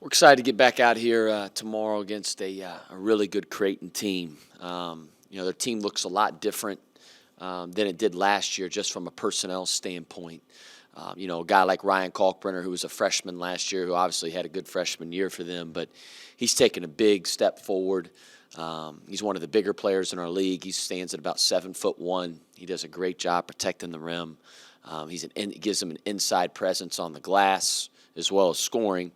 We're excited to get back out here tomorrow against a really good Creighton team. Their team looks a lot different than it did last year, just from a personnel standpoint. A guy like Ryan Kalkbrenner, who was a freshman last year, who obviously had a good freshman year for them, but he's taken a big step forward. He's one of the bigger players in our league. He stands at about 7'1". He does a great job protecting the rim. It gives him an inside presence on the glass as well as scoring.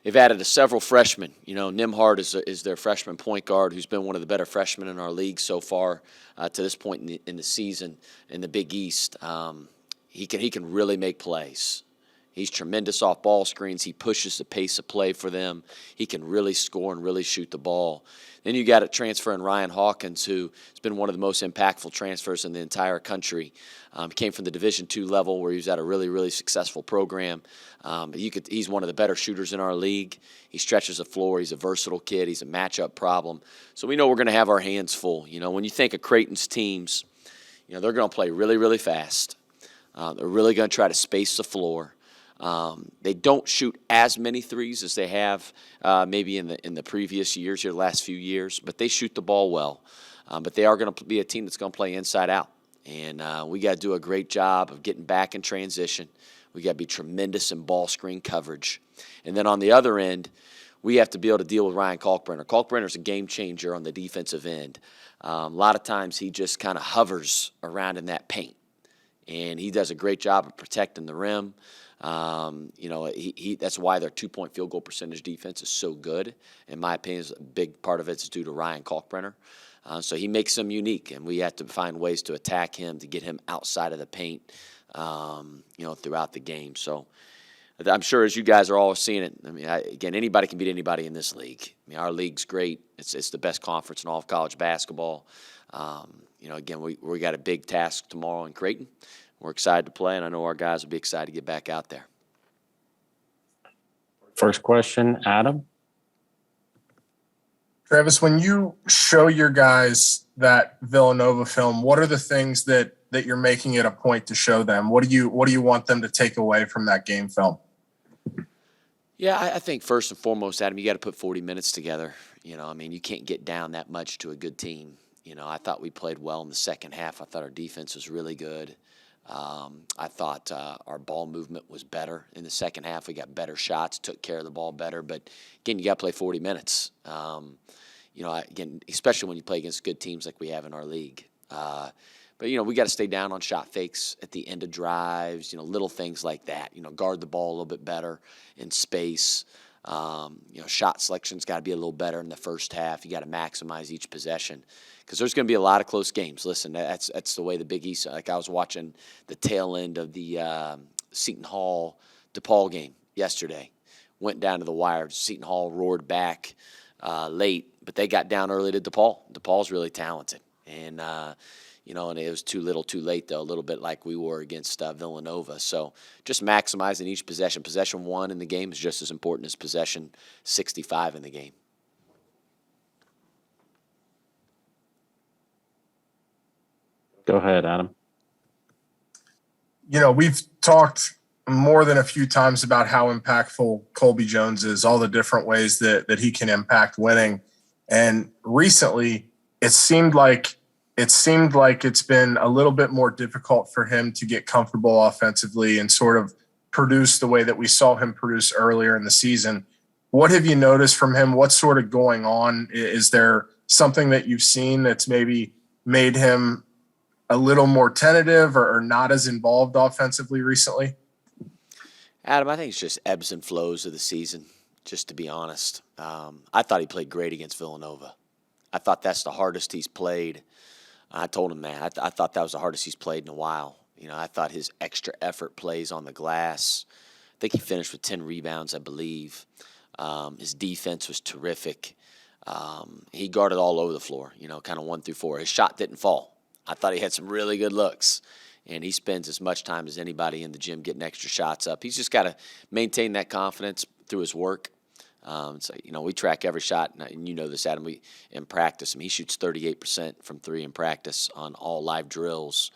They've added several freshmen. Nimhard is their freshman point guard, who's been one of the better freshmen in our league so far to this point in the season in the Big East. He can really make plays. He's tremendous off ball screens. He pushes the pace of play for them. He can really score and really shoot the ball. Then you got a transfer in Ryan Hawkins, who has been one of the most impactful transfers in the entire country. He came from the Division II level, where he was at a really, really successful program. He's one of the better shooters in our league. He stretches the floor. He's a versatile kid. He's a matchup problem. So we know we're going to have our hands full. When you think of Creighton's teams, they're going to play really, really fast. They're really going to try to space the floor. They don't shoot as many threes as they have maybe in the previous years, the last few years, but they shoot the ball well. But they are going to be a team that's going to play inside out. And we got to do a great job of getting back in transition. We got to be tremendous in ball screen coverage. And then on the other end, we have to be able to deal with Ryan Kalkbrenner. Kalkbrenner's a game changer on the defensive end. A lot of times he just kind of hovers around in that paint. And he does a great job of protecting the rim. That's why their two-point field goal percentage defense is so good. In my opinion, a big part of it is due to Ryan Kalkbrenner. So he makes them unique, and we have to find ways to attack him, to get him outside of the paint, throughout the game. So I'm sure as you guys are all seeing it, again, anybody can beat anybody in this league. Our league's great. It's the best conference in all of college basketball. Again, we got a big task tomorrow in Creighton. We're excited to play, and I know our guys will be excited to get back out there. First question, Adam. Travis, when you show your guys that Villanova film, what are the things that you're making it a point to show them? What do you want them to take away from that game film? Yeah, I think first and foremost, Adam, you got to put 40 minutes together. You can't get down that much to a good team. I thought we played well in the second half. I thought our defense was really good. I thought our ball movement was better in the second half. We got better shots, took care of the ball better. But, again, you got to play 40 minutes. Again, especially when you play against good teams like we have in our league. But we got to stay down on shot fakes at the end of drives, little things like that. Guard the ball a little bit better in space. Shot selection's got to be a little better in the first half. You got to maximize each possession because there's going to be a lot of close games. Listen, that's the way the Big East. Like I was watching the tail end of the Seton Hall DePaul game yesterday. Went down to the wire. Seton Hall roared back late, but they got down early to DePaul. DePaul's really talented, and and it was too little, too late, though, a little bit like we were against Villanova. So just maximizing each possession. Possession 1 in the game is just as important as possession 65 in the game. Go ahead, Adam. We've talked more than a few times about how impactful Colby Jones is, all the different ways that he can impact winning. And recently, it seemed like it's been a little bit more difficult for him to get comfortable offensively and sort of produce the way that we saw him produce earlier in the season. What have you noticed from him? What's sort of going on? Is there something that you've seen that's maybe made him a little more tentative or not as involved offensively recently? Adam, I think it's just ebbs and flows of the season, just to be honest. I thought he played great against Villanova. I thought that's the hardest he's played. I told him that. I thought that was the hardest he's played in a while. I thought his extra effort plays on the glass. I think he finished with 10 rebounds, I believe. His defense was terrific. He guarded all over the floor, kind of 1 through 4. His shot didn't fall. I thought he had some really good looks. And he spends as much time as anybody in the gym getting extra shots up. He's just got to maintain that confidence through his work. We track every shot, and you know this, Adam. We in practice. He shoots 38% from 3 in practice on all live drills.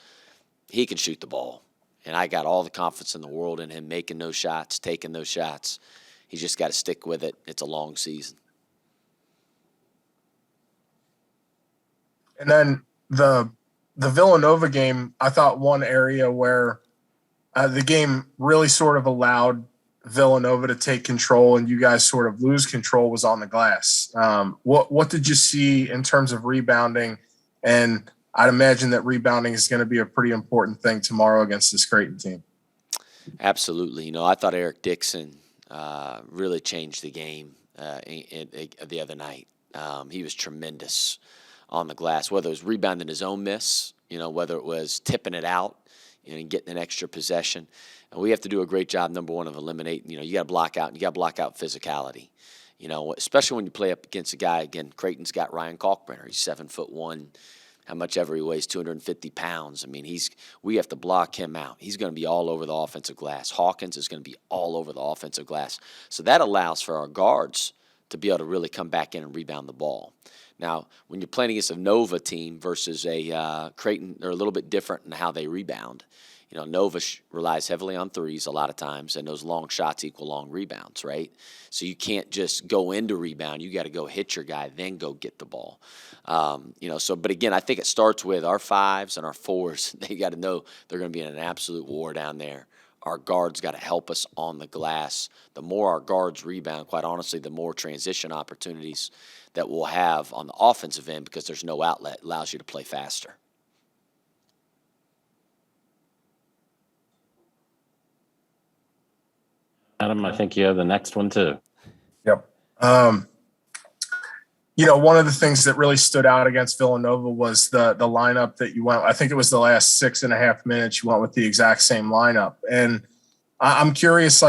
He can shoot the ball, and I got all the confidence in the world in him making those shots, taking those shots. He's just got to stick with it. It's a long season. And then the Villanova game, I thought one area where the game really sort of allowed Villanova to take control and you guys sort of lose control was on the glass. What did you see in terms of rebounding? And I'd imagine that rebounding is going to be a pretty important thing tomorrow against this Creighton team. Absolutely. I thought Eric Dixon really changed the game the other night. He was tremendous on the glass, whether it was rebounding his own miss, whether it was tipping it out and getting an extra possession. And we have to do a great job, number one, of eliminating. You got to block out, and you got to block out physicality. Especially when you play up against a guy. Again, Creighton's got Ryan Kalkbrenner. He's 7'1", how much ever he weighs, 250 pounds. I mean, we have to block him out. He's going to be all over the offensive glass. Hawkins is going to be all over the offensive glass. So that allows for our guards to be able to really come back in and rebound the ball. Now, when you're playing against a Nova team versus a Creighton, they're a little bit different in how they rebound. Nova relies heavily on threes a lot of times, and those long shots equal long rebounds, right? So you can't just go into rebound. You got to go hit your guy, then go get the ball. But again, I think it starts with our fives and our fours. They got to know they're going to be in an absolute war down there. Our guards got to help us on the glass. The more our guards rebound, quite honestly, the more transition opportunities that we'll have on the offensive end because there's no outlet. It allows you to play faster. Adam, I think you have the next one too. Yep. One of the things that really stood out against Villanova was the lineup that you went. I think it was the last 6.5 minutes you went with the exact same lineup. And I'm curious,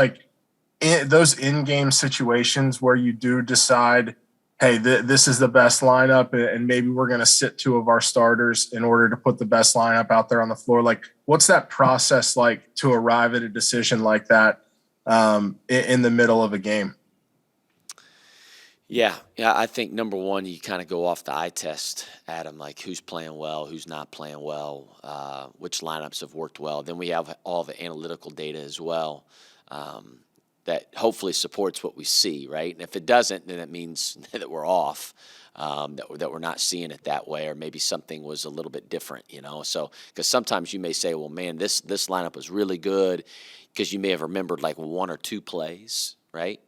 those in-game situations where you do decide, hey, this is the best lineup, and maybe we're going to sit two of our starters in order to put the best lineup out there on the floor. What's that process like to arrive at a decision like that in the middle of a game? Yeah, I think number one, you kind of go off the eye test, Adam, like who's playing well, who's not playing well, which lineups have worked well. Then we have all the analytical data as well that hopefully supports what we see, right? And if it doesn't, then it means that we're off, that we're not seeing it that way, or maybe something was a little bit different, So because sometimes you may say, well, man, this lineup was really good because you may have remembered like one or two plays, right?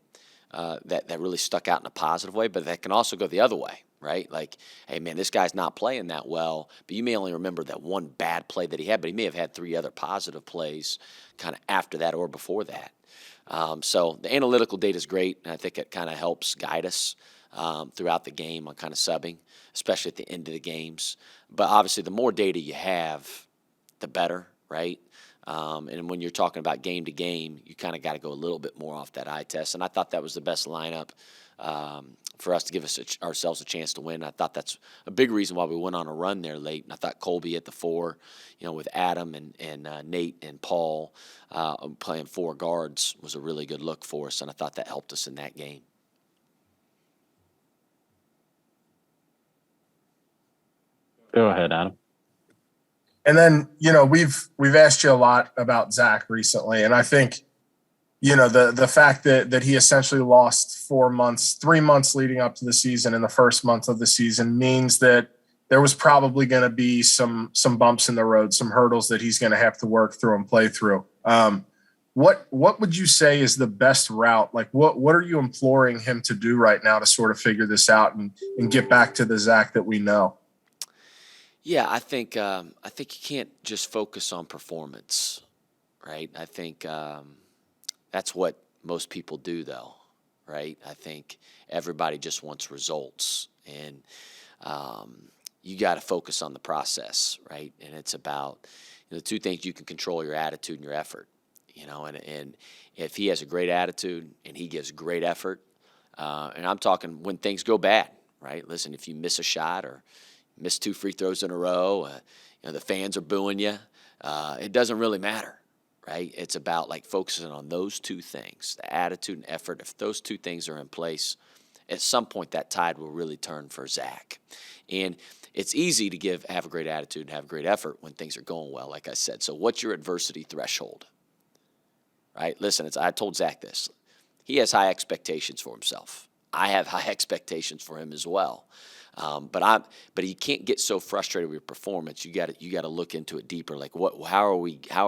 That really stuck out in a positive way, but that can also go the other way, right? Like, hey, man, this guy's not playing that well, but you may only remember that one bad play that he had, but he may have had 3 other positive plays kind of after that or before that. So the analytical data is great, and I think it kind of helps guide us throughout the game on kind of subbing, especially at the end of the games. But obviously, the more data you have, the better, right? And when you're talking about game to game, you kind of got to go a little bit more off that eye test. And I thought that was the best lineup for us to give ourselves a chance to win. I thought that's a big reason why we went on a run there late. And I thought Colby at the 4, with Adam and Nate and Paul playing 4 guards was a really good look for us. And I thought that helped us in that game. Go ahead, Adam. And then, we've asked you a lot about Zach recently. And I think, the fact that he essentially lost 3 months leading up to the season in the first month of the season means that there was probably going to be some bumps in the road, some hurdles that he's going to have to work through and play through. What would you say is the best route? Like, what are you imploring him to do right now to sort of figure this out and get back to the Zach that we know? Yeah, I think you can't just focus on performance, right? I think that's what most people do, though, right? I think everybody just wants results, and you got to focus on the process, right? And it's about the 2 things you can control: your attitude and your effort. And if he has a great attitude and he gives great effort, and I'm talking when things go bad, right? Listen, if you miss a shot or miss 2 free throws in a row, the fans are booing you. It doesn't really matter, right? It's about focusing on those 2 things, the attitude and effort. If those 2 things are in place, at some point that tide will really turn for Zach. And it's easy to have a great attitude and have great effort when things are going well, like I said. So what's your adversity threshold, right? Listen, I told Zach this. he has high expectations for himself. I have high expectations for him as well. But he can't get so frustrated with your performance. You got to look into it deeper. Like how are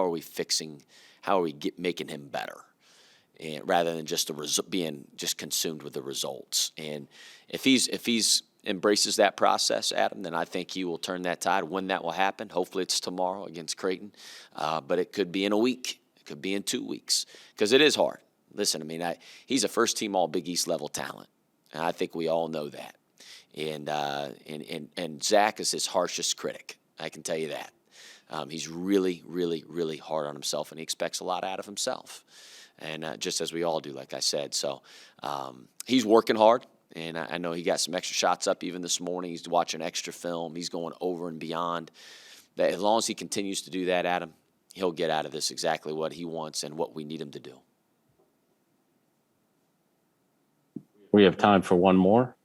we fixing? How are we making him better? And rather than just being just consumed with the results. And if he's embraces that process, Adam, then I think he will turn that tide. When that will happen, hopefully it's tomorrow against Creighton, but it could be in a week. It could be in 2 weeks because it is hard. Listen, I mean, he's a first-team All Big East level talent, and I think we all know that. And Zach is his harshest critic. I can tell you that. He's really, really, really hard on himself, and he expects a lot out of himself. And just as we all do, like I said. So he's working hard, and I know he got some extra shots up even this morning. He's watching extra film. He's going over and beyond. That as long as he continues to do that, Adam, he'll get out of this exactly what he wants and what we need him to do. We have time for one more.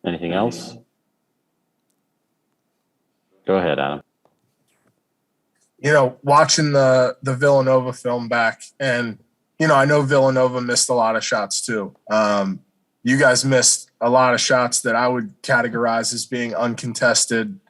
Anything else? Go ahead, Adam. Watching the Villanova film back, and I know Villanova missed a lot of shots too. You guys missed a lot of shots that I would categorize as being uncontested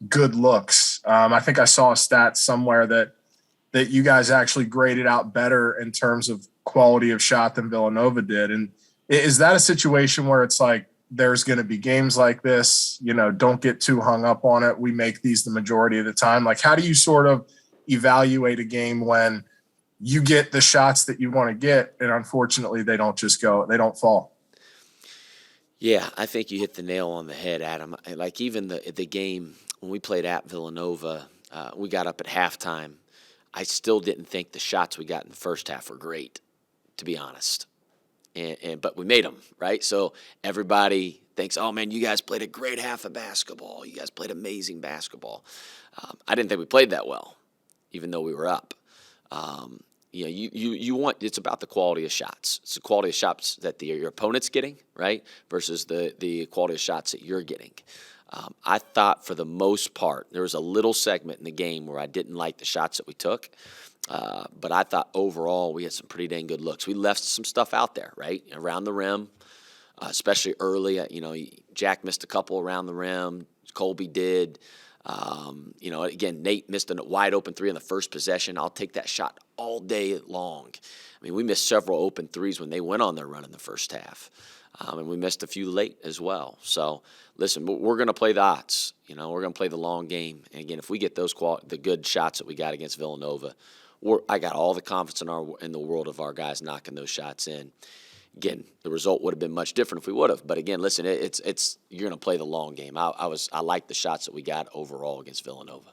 good looks. I think I saw a stat somewhere that you guys actually graded out better in terms of quality of shot than Villanova did. And is that a situation where it's like, there's going to be games like this, don't get too hung up on it. We make these the majority of the time. Like, how do you sort of evaluate a game when you get the shots that you want to get, and unfortunately they don't fall? Yeah, I think you hit the nail on the head, Adam. Like even the game when we played at Villanova, we got up at halftime. I still didn't think the shots we got in the first half were great, to be honest. But we made them, right? So everybody thinks, oh, man, you guys played a great half of basketball. You guys played amazing basketball. I didn't think we played that well, even though we were up. You want – it's about the quality of shots. It's the quality of shots that your opponent's getting, right, versus the quality of shots that you're getting. I thought for the most part there was a little segment in the game where I didn't like the shots that we took. But I thought overall we had some pretty dang good looks. We left some stuff out there, right, around the rim, especially early. Jack missed a couple around the rim. Colby did. Again, Nate missed a wide open three on the first possession. I'll take that shot all day long. I mean, we missed several open threes when they went on their run in the first half. And we missed a few late as well. So, listen, we're going to play the odds. We're going to play the long game. And, again, if we get the good shots that we got against Villanova, I got all the confidence in the world of our guys knocking those shots in. Again, the result would have been much different if we would have. But again, listen, it's you're going to play the long game. I like the shots that we got overall against Villanova.